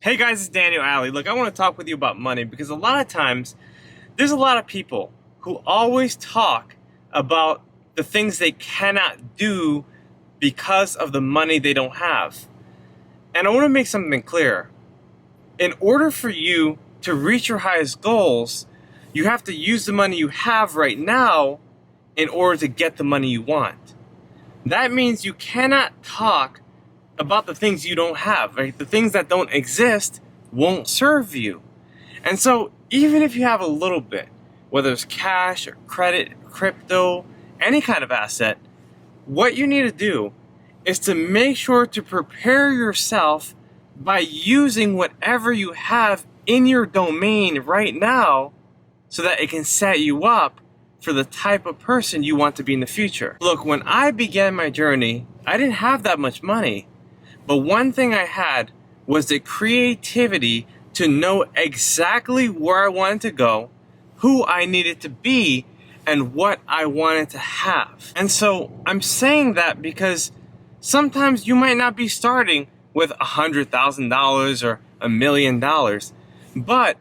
Hey guys, it's Daniel Alley. Look, I want to talk with you about money because a lot of times there's a lot of people who always talk about the things they cannot do because of the money they don't have. And I want to make something clear. In order for you to reach your highest goals, you have to use the money you have right now in order to get the money you want. That means you cannot talk about the things you don't have, right? The things that don't exist won't serve you. And so even if you have a little bit, whether it's cash or credit, crypto, any kind of asset, what you need to do is to make sure to prepare yourself by using whatever you have in your domain right now so that it can set you up for the type of person you want to be in the future. Look, when I began my journey, I didn't have that much money. But one thing I had was the creativity to know exactly where I wanted to go, who I needed to be, and what I wanted to have. And so I'm saying that because sometimes you might not be starting with $100,000 or $1 million. But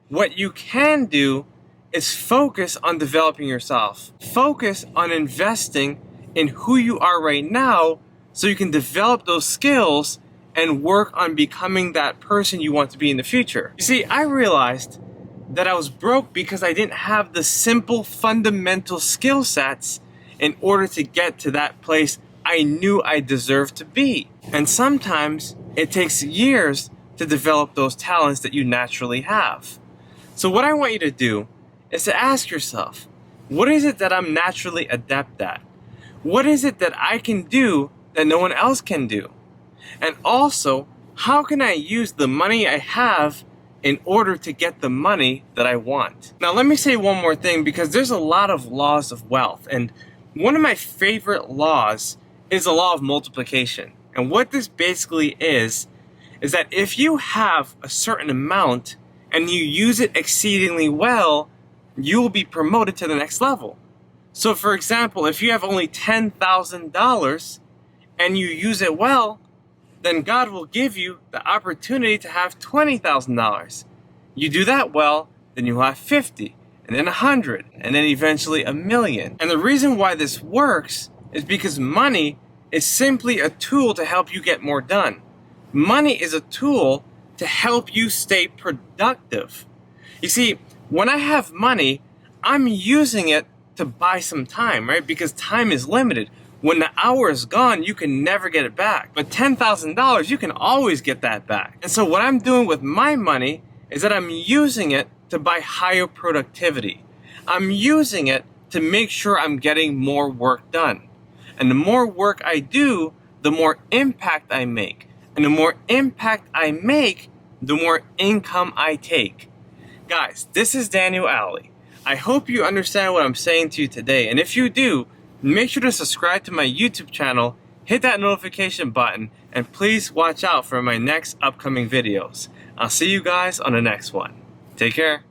what you can do is focus on developing yourself. Focus on investing in who you are right now so you can develop those skills and work on becoming that person you want to be in the future. You see, I realized that I was broke because I didn't have the simple fundamental skill sets in order to get to that place I knew I deserved to be. And sometimes it takes years to develop those talents that you naturally have. So what I want you to do is to ask yourself, what is it that I'm naturally adept at? What is it that I can do that no one else can do? And also, how can I use the money I have in order to get the money that I want? Now let me say one more thing, because there's a lot of laws of wealth, and one of my favorite laws is the law of multiplication. And what this basically is that if you have a certain amount and you use it exceedingly well, you will be promoted to the next level. So for example, if you have only $10,000 and you use it well, then God will give you the opportunity to have $20,000. You do that well, then you'll have 50, and then 100, and then eventually 1,000,000. And the reason why this works is because money is simply a tool to help you get more done. Money is a tool to help you stay productive. You see, when I have money, I'm using it to buy some time, right? Because time is limited. When the hour is gone, you can never get it back. But $10,000, you can always get that back. And so what I'm doing with my money is that I'm using it to buy higher productivity. I'm using it to make sure I'm getting more work done. And the more work I do, the more impact I make. And the more impact I make, the more income I take. Guys, this is Daniel Alley. I hope you understand what I'm saying to you today. And if you do, make sure to subscribe to my YouTube channel, hit that notification button, and please watch out for my next upcoming videos. I'll see you guys on the next one. Take care.